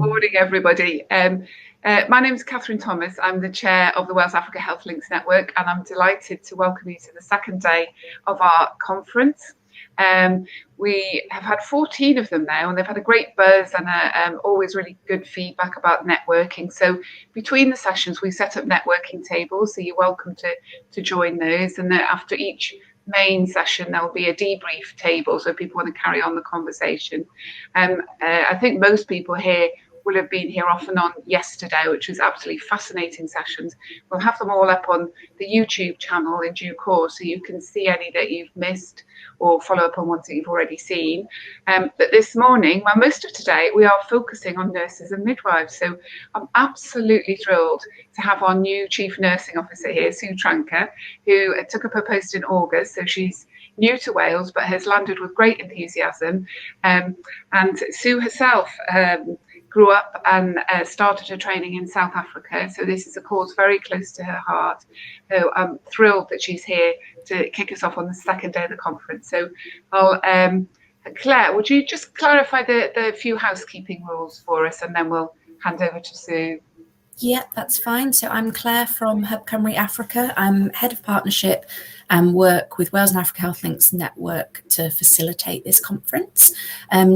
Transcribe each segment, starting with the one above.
morning, everybody. My name is Catherine Thomas. I'm the chair of the Wales Africa Health Links Network, and I'm delighted to welcome you to the second day of our conference. We have had 14 of them now, and they've had a great buzz and always really good feedback about networking. So between the sessions, we set up networking tables, so you're welcome to join those. And then after each main session, there will be a debrief table, so people want to carry on the conversation. I think most people here will have been here off and on yesterday, which was absolutely fascinating sessions. We'll have them all up on the YouTube channel in due course, so you can see any that you've missed or follow up on ones that you've already seen. But this morning, well, most of today, we are focusing on nurses and midwives. So I'm absolutely thrilled to have our new Chief Nursing Officer here, Sue Tranka, who took up her post in August. So she's new to Wales, but has landed with great enthusiasm. And Sue herself grew up and started her training in South Africa. So this is a cause very close to her heart. So I'm thrilled that she's here to kick us off on the second day of the conference. So Claire, would you just clarify the few housekeeping rules for us, and then we'll hand over to Sue. Yeah, that's fine. So I'm Claire from Hub Cymru Africa. I'm head of partnership and work with Wales and Africa Health Links Network to facilitate this conference.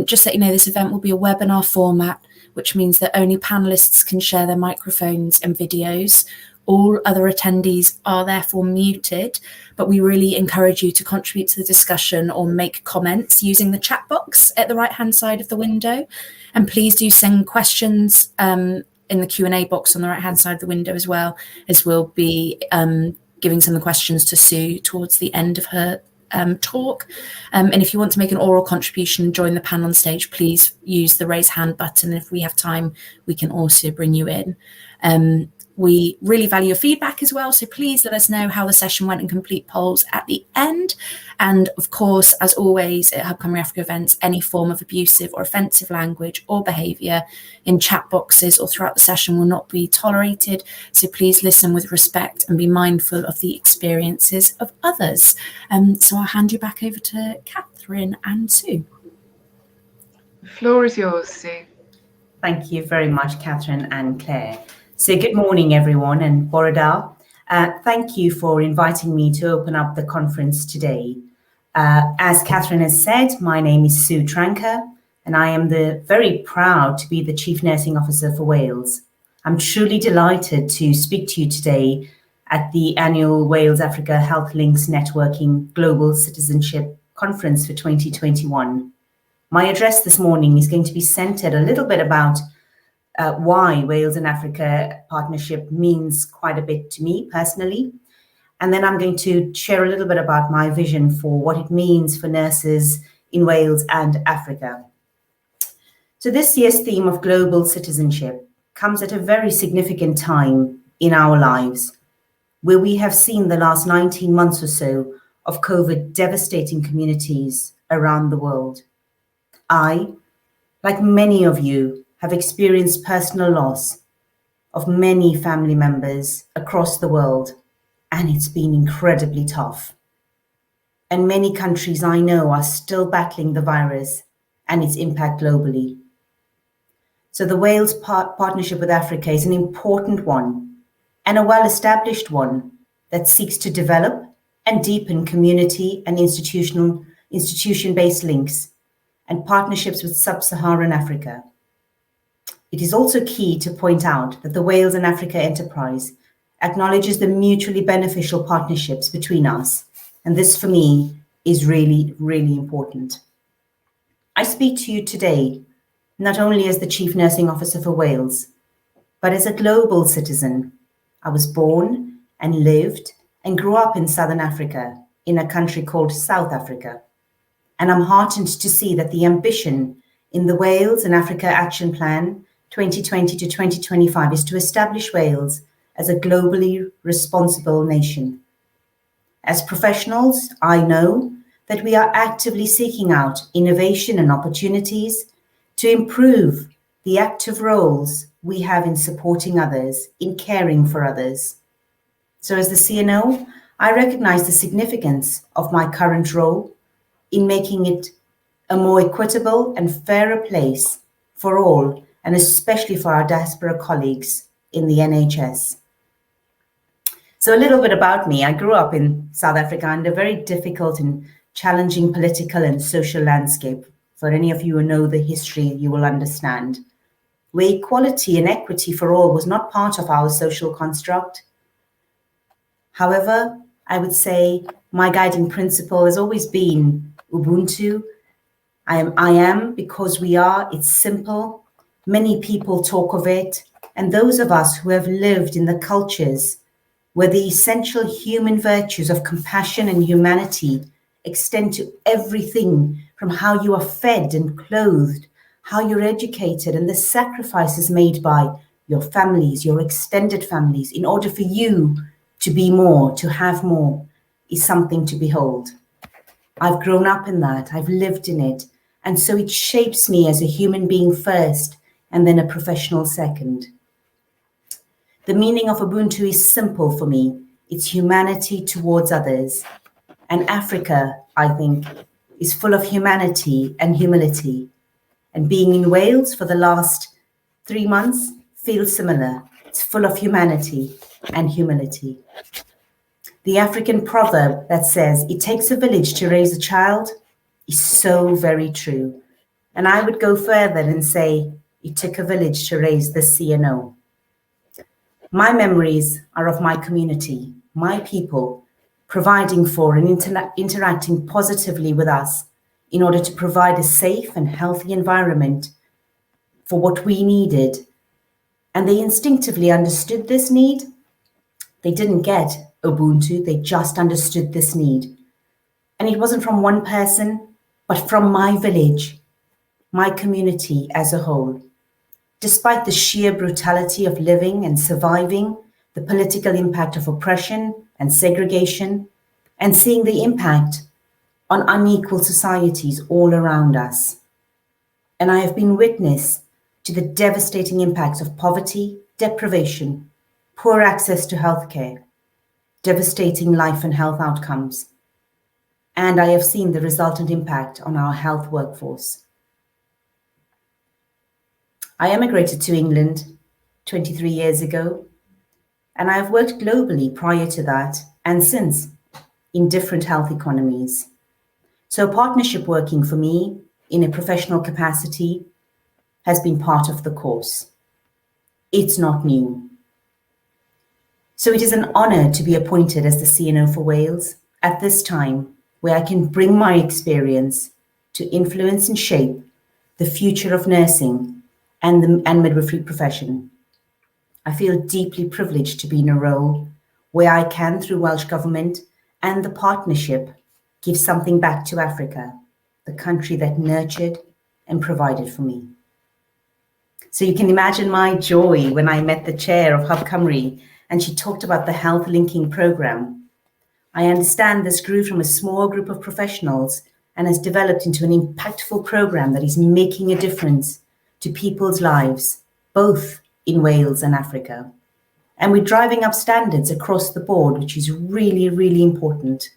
Just so you know, this event will be a webinar format, which means that only panelists can share their microphones and videos. All other attendees are therefore muted, but we really encourage you to contribute to the discussion or make comments using the chat box at the right-hand side of the window. And please do send questions in the Q&A box on the right-hand side of the window as well, as we'll be giving some of the questions to Sue towards the end of her talk. And if you want to make an oral contribution and join the panel on stage, please use the raise hand button. If we have time, we can also bring you in. We really value your feedback as well, so please let us know how the session went and complete polls at the end. And of course, as always at Hub Cymru Africa events, any form of abusive or offensive language or behaviour in chat boxes or throughout the session will not be tolerated. So please listen with respect and be mindful of the experiences of others. So I'll hand you back over to Catherine and Sue. The floor is yours, Sue. Thank you very much, Catherine and Claire. So good morning, everyone, and Borada. Thank you for inviting me to open up the conference today. As Catherine has said, my name is Sue Tranka, and I am very proud to be the Chief Nursing Officer for Wales. I'm truly delighted to speak to you today at the annual Wales Africa Health Links Networking Global Citizenship Conference for 2021. My address this morning is going to be centered a little bit about why Wales and Africa partnership means quite a bit to me personally. And then I'm going to share a little bit about my vision for what it means for nurses in Wales and Africa. So this year's theme of global citizenship comes at a very significant time in our lives, where we have seen the last 19 months or so of COVID devastating communities around the world. I, like many of you, have experienced personal loss of many family members across the world, and it's been incredibly tough. And many countries I know are still battling the virus and its impact globally. So the Wales partnership with Africa is an important one and a well-established one that seeks to develop and deepen community and institution-based links and partnerships with sub-Saharan Africa. It is also key to point out that the Wales and Africa enterprise acknowledges the mutually beneficial partnerships between us, and this for me is really, really important. I speak to you today not only as the Chief Nursing Officer for Wales, but as a global citizen. I was born and lived and grew up in Southern Africa, in a country called South Africa. And I'm heartened to see that the ambition in the Wales and Africa Action Plan 2020 to 2025 is to establish Wales as a globally responsible nation. As professionals, I know that we are actively seeking out innovation and opportunities to improve the active roles we have in supporting others, in caring for others. So as the CNO, I recognize the significance of my current role in making it a more equitable and fairer place for all and especially for our diaspora colleagues in the NHS. So a little bit about me. I grew up in South Africa under a very difficult and challenging political and social landscape. For any of you who know the history, you will understand, where equality and equity for all was not part of our social construct. However, I would say my guiding principle has always been Ubuntu. I am because we are. It's simple. Many people talk of it. And those of us who have lived in the cultures where the essential human virtues of compassion and humanity extend to everything from how you are fed and clothed, how you're educated, and the sacrifices made by your families, your extended families, in order for you to be more, to have more, is something to behold. I've grown up in that, I've lived in it, and so it shapes me as a human being first, and then a professional second. The meaning of Ubuntu is simple for me. It's humanity towards others. And Africa, I think, is full of humanity and humility. And being in Wales for the last 3 months feels similar. It's full of humanity and humility. The African proverb that says, "It takes a village to raise a child," is so very true. And I would go further and say, it took a village to raise the CNO. My memories are of my community, my people, providing for and interacting positively with us in order to provide a safe and healthy environment for what we needed. And they instinctively understood this need. They didn't get Ubuntu, they just understood this need. And it wasn't from one person, but from my village, my community as a whole. Despite the sheer brutality of living and surviving, the political impact of oppression and segregation, and seeing the impact on unequal societies all around us. And I have been witness to the devastating impacts of poverty, deprivation, poor access to healthcare, devastating life and health outcomes. And I have seen the resultant impact on our health workforce. I emigrated to England 23 years ago, and I have worked globally prior to that and since in different health economies. So partnership working for me in a professional capacity has been part of the course. It's not new. So it is an honor to be appointed as the CNO for Wales at this time, where I can bring my experience to influence and shape the future of nursing and midwifery profession. I feel deeply privileged to be in a role where I can, through Welsh Government and the partnership, give something back to Africa, the country that nurtured and provided for me. So you can imagine my joy when I met the chair of Hub Cymru and she talked about the health linking program. I understand this grew from a small group of professionals and has developed into an impactful program that is making a difference to people's lives, both in Wales and Africa. And we're driving up standards across the board, which is really, really important.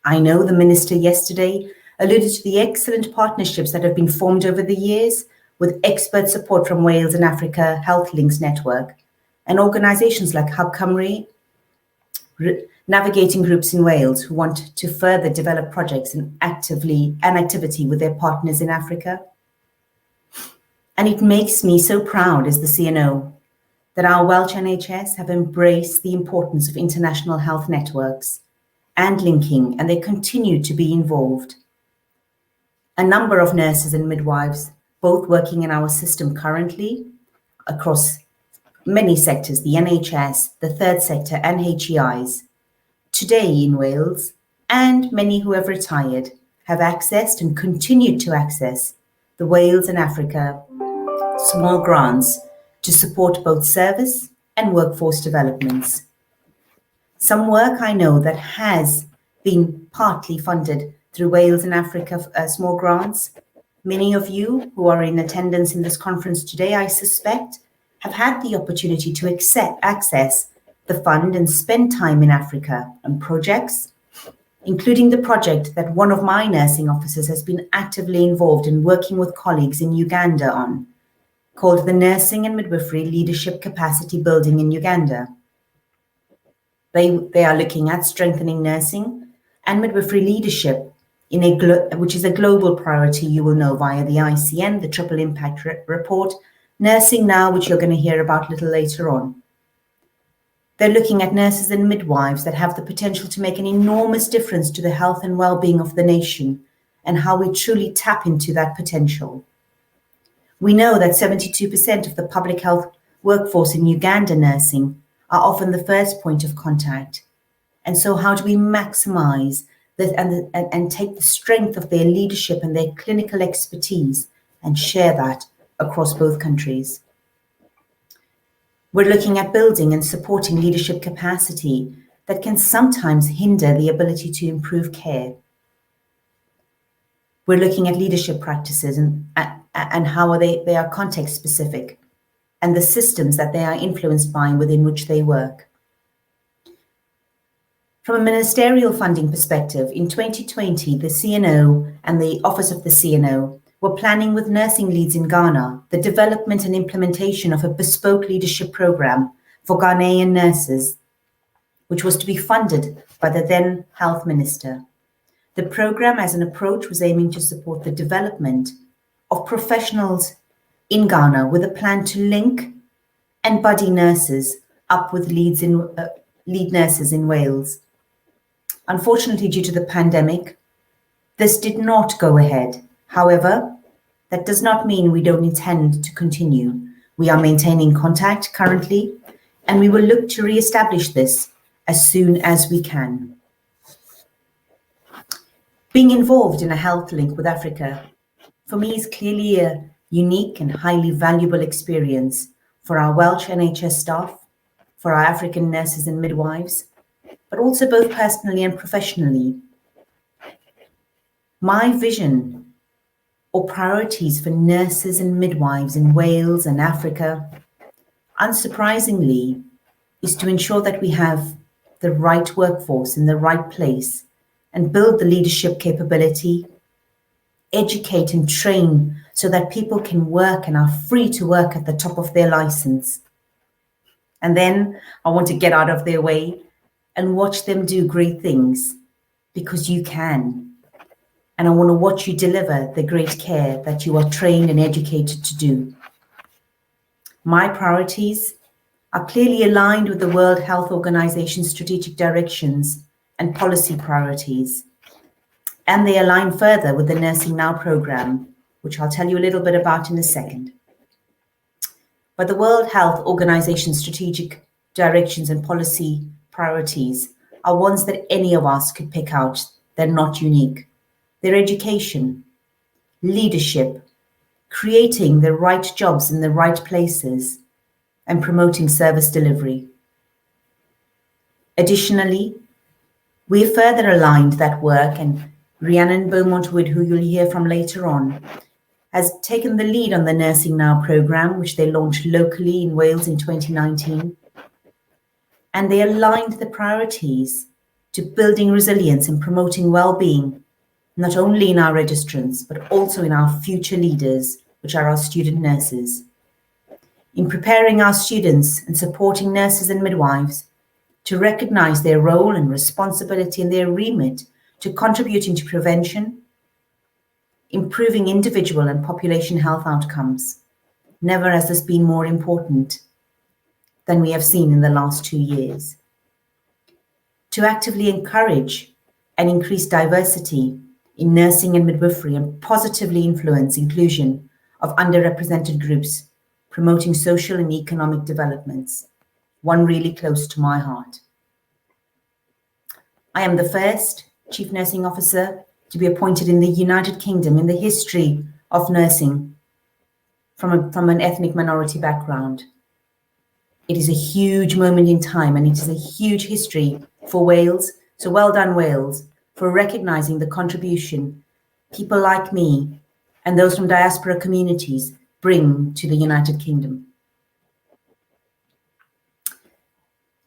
I know the minister yesterday alluded to the excellent partnerships that have been formed over the years with expert support from Wales and Africa Health Links Network and organisations like Hub Cymru, navigating groups in Wales who want to further develop projects and activity with their partners in Africa. And it makes me so proud as the CNO that our Welsh NHS have embraced the importance of international health networks and linking, and they continue to be involved. A number of nurses and midwives, both working in our system currently across many sectors, the NHS, the third sector and HEIs, today in Wales, and many who have retired, have accessed and continued to access the Wales and Africa small grants to support both service and workforce developments. Some work I know that has been partly funded through Wales and Africa small grants. Many of you who are in attendance in this conference today, I suspect, have had the opportunity to access the fund and spend time in Africa on projects, including the project that one of my nursing officers has been actively involved in working with colleagues in Uganda on, called the Nursing and Midwifery Leadership Capacity Building in Uganda. They are looking at strengthening nursing and midwifery leadership which is a global priority, you will know, via the ICN, the Triple Impact Report, Nursing Now, which you're going to hear about a little later on. They're looking at nurses and midwives that have the potential to make an enormous difference to the health and well-being of the nation and how we truly tap into that potential. We know that 72% of the public health workforce in Uganda nursing are often the first point of contact. And so how do we maximize this and take the strength of their leadership and their clinical expertise and share that across both countries? We're looking at building and supporting leadership capacity that can sometimes hinder the ability to improve care. We're looking at leadership practices and how they are context specific and the systems that they are influenced by within which they work. From a ministerial funding perspective, in 2020, the CNO and the Office of the CNO were planning with nursing leads in Ghana the development and implementation of a bespoke leadership program for Ghanaian nurses, which was to be funded by the then health minister. The program as an approach was aiming to support the development of professionals in Ghana with a plan to link and buddy nurses up with lead nurses in Wales. Unfortunately, due to the pandemic, this did not go ahead. However, that does not mean we don't intend to continue. We are maintaining contact currently, and we will look to re-establish this as soon as we can. Being involved in a health link with Africa, for me, is clearly a unique and highly valuable experience for our Welsh NHS staff, for our African nurses and midwives, but also both personally and professionally. My vision or priorities for nurses and midwives in Wales and Africa, unsurprisingly, is to ensure that we have the right workforce in the right place and build the leadership capability, educate and train so that people can work and are free to work at the top of their license. And then I want to get out of their way and watch them do great things, because you can. And I want to watch you deliver the great care that you are trained and educated to do. My priorities are clearly aligned with the World Health Organization's strategic directions and policy priorities. And they align further with the Nursing Now program, which I'll tell you a little bit about in a second. But the World Health Organization's strategic directions and policy priorities are ones that any of us could pick out. They're not unique. They're education, leadership, creating the right jobs in the right places, and promoting service delivery. Additionally, we further aligned that work, and Rhiannon Beaumont-Wood, who you'll hear from later on, has taken the lead on the Nursing Now program, which they launched locally in Wales in 2019. And they aligned the priorities to building resilience and promoting well-being, not only in our registrants, but also in our future leaders, which are our student nurses. In preparing our students and supporting nurses and midwives to recognize their role and responsibility in their remit to contributing to prevention, improving individual and population health outcomes. Never has this been more important than we have seen in the last 2 years. To actively encourage and increase diversity in nursing and midwifery and positively influence inclusion of underrepresented groups, promoting social and economic developments, one really close to my heart. I am the first Chief Nursing Officer to be appointed in the United Kingdom in the history of nursing from an ethnic minority background. It is a huge moment in time, and it is a huge history for Wales. So well done, Wales, for recognizing the contribution people like me and those from diaspora communities bring to the United Kingdom.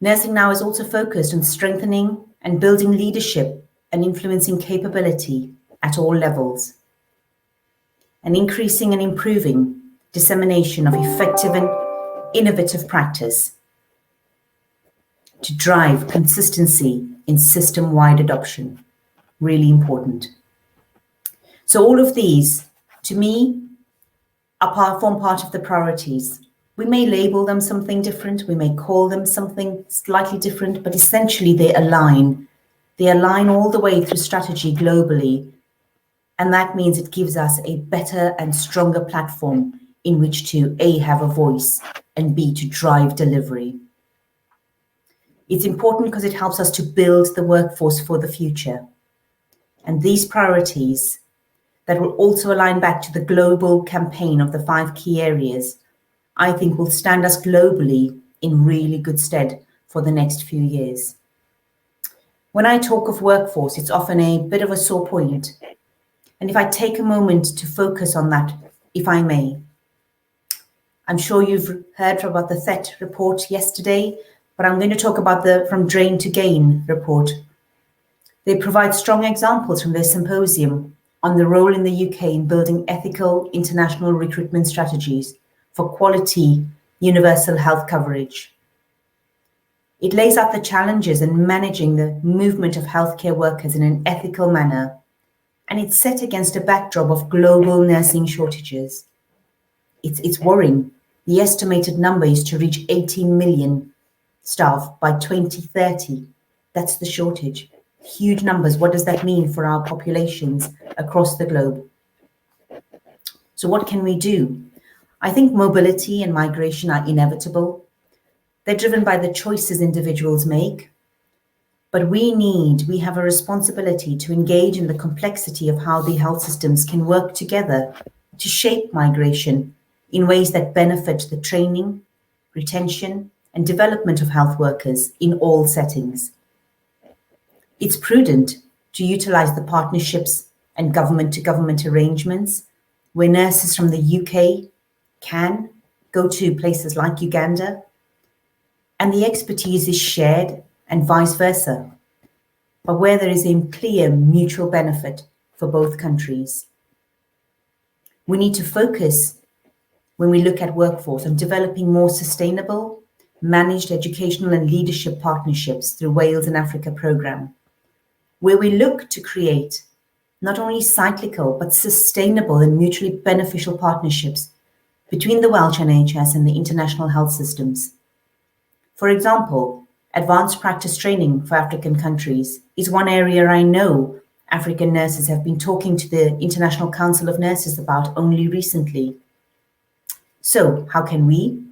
Nursing Now is also focused on strengthening and building leadership and influencing capability at all levels, and increasing and improving dissemination of effective and innovative practice to drive consistency in system-wide adoption. Really important. So all of these, to me, form part of the priorities. We may label them something different, we may call them something slightly different, but essentially they align. They align all the way through strategy globally, and that means it gives us a better and stronger platform in which to A, have a voice, and B, to drive delivery. It's important because it helps us to build the workforce for the future. And these priorities that will also align back to the global campaign of the 5 key areas, I think will stand us globally in really good stead for the next few years. When I talk of workforce, it's often a bit of a sore point. And if I take a moment to focus on that, if I may, I'm sure you've heard about the THET report yesterday, but I'm going to talk about the From Drain to Gain report. They provide strong examples from their symposium on the role in the UK in building ethical international recruitment strategies for quality universal health coverage. It lays out the challenges in managing the movement of healthcare workers in an ethical manner, and it's set against a backdrop of global nursing shortages. It's worrying. The estimated number is to reach 18 million staff by 2030. That's the shortage. Huge numbers. What does that mean for our populations across the globe? So what can we do? I think mobility and migration are inevitable. They're driven by the choices individuals make. But we have a responsibility to engage in the complexity of how the health systems can work together to shape migration in ways that benefit the training, retention, and development of health workers in all settings. It's prudent to utilize the partnerships and government-to-government arrangements where nurses from the UK can go to places like Uganda, and the expertise is shared and vice versa, but where there is a clear mutual benefit for both countries. We need to focus, when we look at workforce, on developing more sustainable, managed educational and leadership partnerships through Wales and Africa programme, where we look to create not only cyclical but sustainable and mutually beneficial partnerships between the Welsh NHS and the international health systems. For example, advanced practice training for African countries is one area I know African nurses have been talking to the International Council of Nurses about only recently. So how can we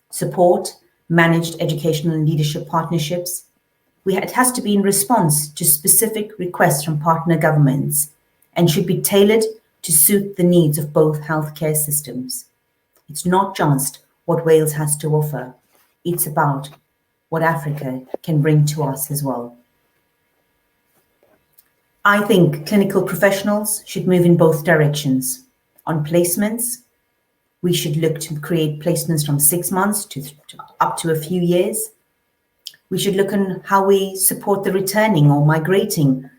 support managed educational and leadership partnerships? It has to be in response to specific requests from partner governments and should be tailored to suit the needs of both healthcare systems. It's not just what Wales has to offer. It's about what Africa can bring to us as well. I think clinical professionals should move in both directions. On placements, we should look to create placements from 6 months to up to a few years. We should look on how we support the returning or migrating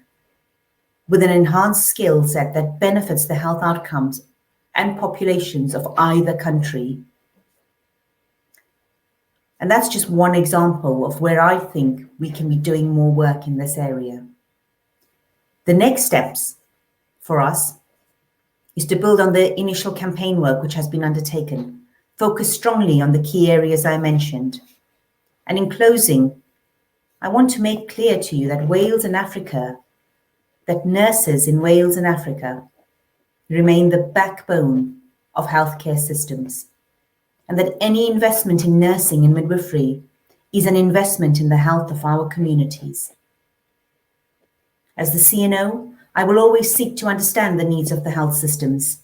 with an enhanced skill set that benefits the health outcomes and populations of either country. And that's just one example of where I think we can be doing more work in this area. The next steps for us is to build on the initial campaign work which has been undertaken, focus strongly on the key areas I mentioned. And in closing, I want to make clear to you that that nurses in Wales and Africa remain the backbone of healthcare systems, and that any investment in nursing and midwifery is an investment in the health of our communities. As the CNO, I will always seek to understand the needs of the health systems,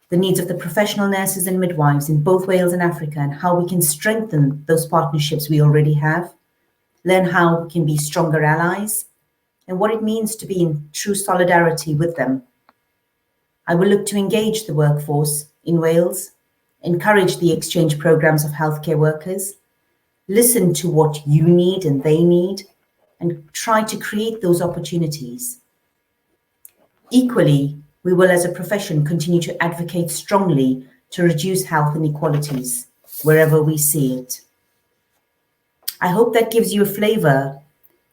the needs of the professional nurses and midwives in both Wales and Africa, and how we can strengthen those partnerships we already have, learn how we can be stronger allies, and what it means to be in true solidarity with them. I will look to engage the workforce in Wales, encourage the exchange programs of healthcare workers, listen to what you need and they need, and try to create those opportunities. Equally, we will as a profession continue to advocate strongly to reduce health inequalities wherever we see it. I hope that gives you a flavor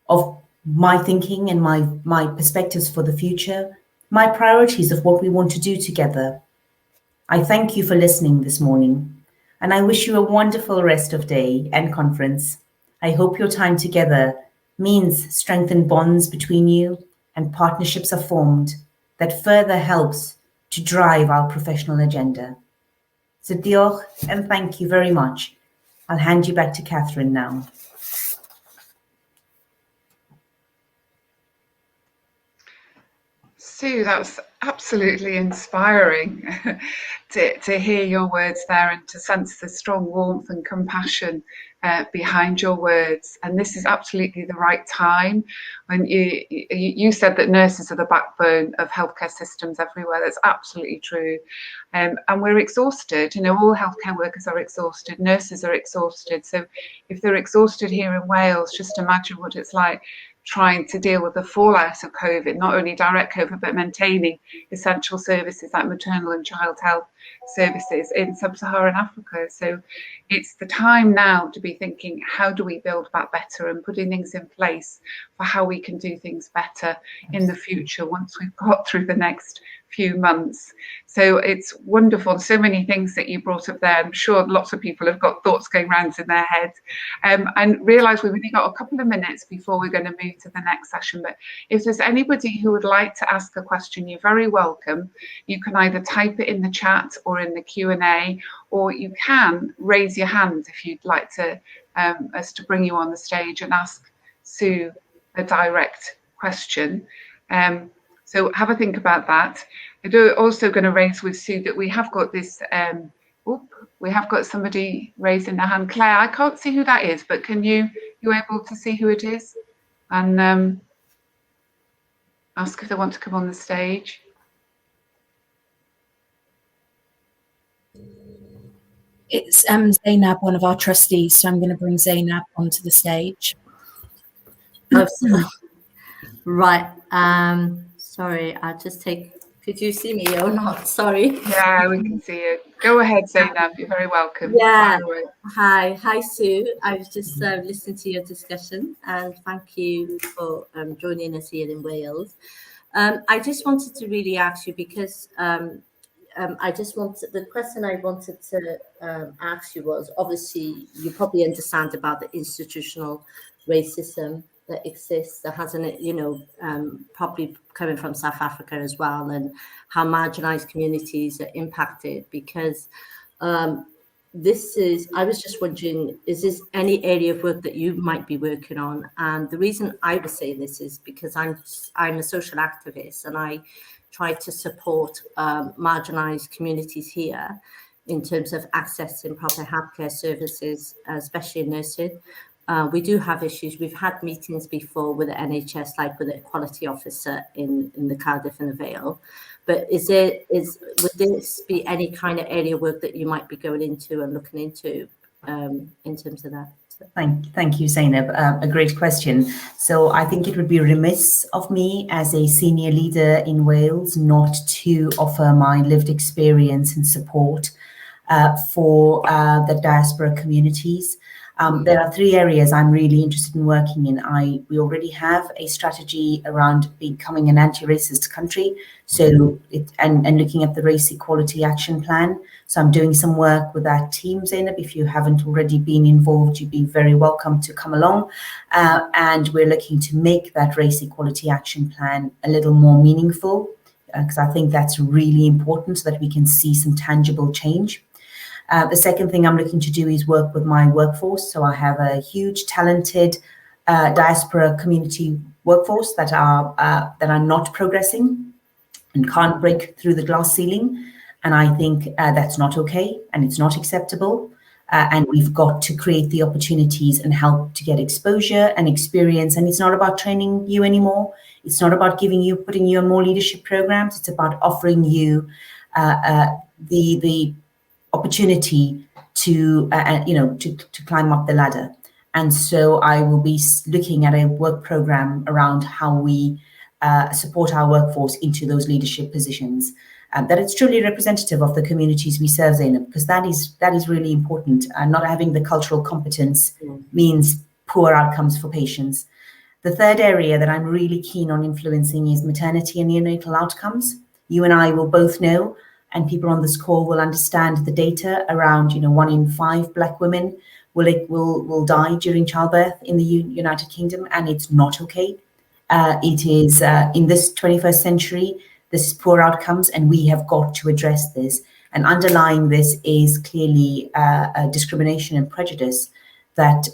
of my thinking and my perspectives for the future, my priorities of what we want to do together. I thank you for listening this morning, and I wish you a wonderful rest of day and conference. I hope your time together means strengthened bonds between you and partnerships are formed that further helps to drive our professional agenda. So diolch and thank you very much. I'll hand you back to Catherine now. Sue, that's absolutely inspiring to hear your words there and to sense the strong warmth and compassion behind your words. And this is absolutely the right time. When you said that nurses are the backbone of healthcare systems everywhere. That's absolutely true. And we're exhausted. You know, all healthcare workers are exhausted. Nurses are exhausted. So if they're exhausted here in Wales, just imagine what it's like trying to deal with the fallout of COVID, not only direct COVID, but maintaining essential services like maternal and child health services in sub-Saharan Africa. So it's the time now to be thinking, how do we build back better, and putting things in place for how we can do things better in the future once we've got through the next few months. So it's wonderful. So many things that you brought up there. I'm sure lots of people have got thoughts going round in their heads, and realise we've only got a couple of minutes before we're going to move to the next session. But if there's anybody who would like to ask a question, you're very welcome. You can either type it in the chat or in the Q&A, or you can raise your hand if you'd like to us to bring you on the stage and ask Sue a direct question. So have a think about that. I'm also going to raise with Sue that we have got this, we have got somebody raising their hand. Claire, I can't see who that is, but can you able to see who it is? And ask if they want to come on the stage. It's Zainab, one of our trustees, so I'm going to bring Zainab onto the stage. Oh, right. Sorry, I'll just take. Could you see me or not? Sorry. Yeah, we can see you. Go ahead, Zainab. You're very welcome. Yeah. Hi, Sue. I was just listening to your discussion, and thank you for joining us here in Wales. I just wanted to really ask you, because the question I wanted to ask you was, obviously you probably understand about the institutional racism that exists, that hasn't, probably coming from South Africa as well, and how marginalized communities are impacted. Because I was just wondering, is this any area of work that you might be working on? And the reason I was saying this is because I'm a social activist, and I try to support marginalized communities here in terms of accessing proper healthcare services, especially in nursing. We do have issues. We've had meetings before with the NHS, like with the equality officer in the Cardiff and the Vale. But would this be any kind of area of work that you might be going into and looking into in terms of that? Thank you, Zainab. A great question. So I think it would be remiss of me as a senior leader in Wales not to offer my lived experience and support for the diaspora communities. There are three areas I'm really interested in working in. We already have a strategy around becoming an anti-racist country, and looking at the Race Equality Action Plan. So I'm doing some work with that team, Zainab. If you haven't already been involved, you'd be very welcome to come along. And we're looking to make that Race Equality Action Plan a little more meaningful, because I think that's really important so that we can see some tangible change. The second thing I'm looking to do is work with my workforce. So I have a huge, talented diaspora community workforce that are not progressing and can't break through the glass ceiling. And I think that's not okay, and it's not acceptable. And we've got to create the opportunities and help to get exposure and experience. And it's not about training you anymore. It's not about putting you on more leadership programs. It's about offering you the opportunity to climb up the ladder. And so I will be looking at a work program around how we support our workforce into those leadership positions. that it's truly representative of the communities we serve, Zainab, because that is really important. Not having the cultural competence means poor outcomes for patients. The third area that I'm really keen on influencing is maternity and neonatal outcomes. You and I will both know, and people on this call will understand the data around, 1 in 5 Black women will die during childbirth in the United Kingdom, and it's not okay. It is in this 21st century, this is poor outcomes, and we have got to address this. And underlying this is clearly discrimination and prejudice that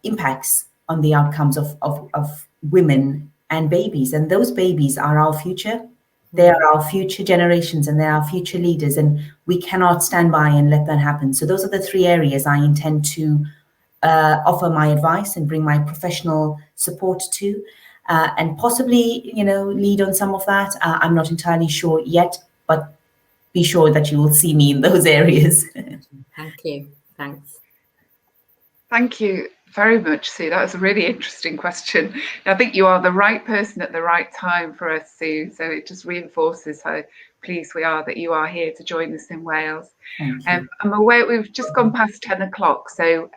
impacts on the outcomes of women and babies. And those babies are our future. They are our future generations, and they're our future leaders, and we cannot stand by and let that happen. So those are the 3 areas I intend to offer my advice and bring my professional support to, and possibly, lead on some of that. I'm not entirely sure yet, but be sure that you will see me in those areas. Thank you. Thanks. Thank you very much, Sue. That was a really interesting question. I think you are the right person at the right time for us, Sue. So it just reinforces how pleased we are that you are here to join us in Wales. I'm aware we've just gone past 10 o'clock, so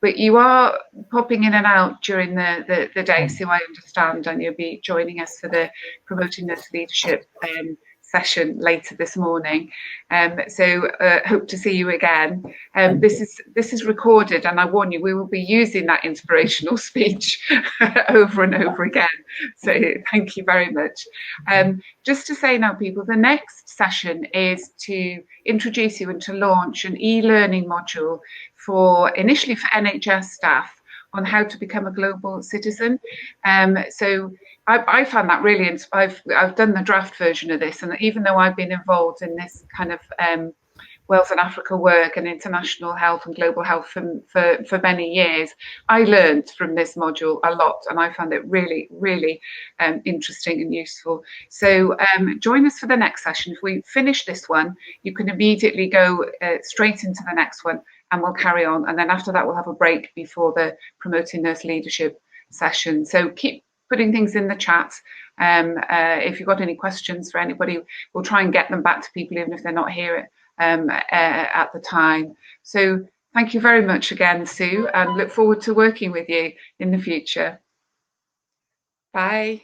but you are popping in and out during the day, Sue, I understand, and you'll be joining us for the Promoting Nurse Leadership session later this morning. So hope to see you again. This is recorded, and I warn you, we will be using that inspirational speech over and over again. So thank you very much. Just to say now, people, the next session is to introduce you and to launch an e-learning module initially for NHS staff on how to become a global citizen. So I found that really, I've done the draft version of this, and even though I've been involved in this kind of Wales and Africa work and international health and global health for many years, I learned from this module a lot, and I found it really, really interesting and useful. So join us for the next session. If we finish this one, you can immediately go straight into the next one, and we'll carry on. And then after that, we'll have a break before the Promoting Nurse Leadership session. So keep putting things in the chat. If you've got any questions for anybody, we'll try and get them back to people, even if they're not here at the time. So thank you very much again, Sue, and look forward to working with you in the future. Bye.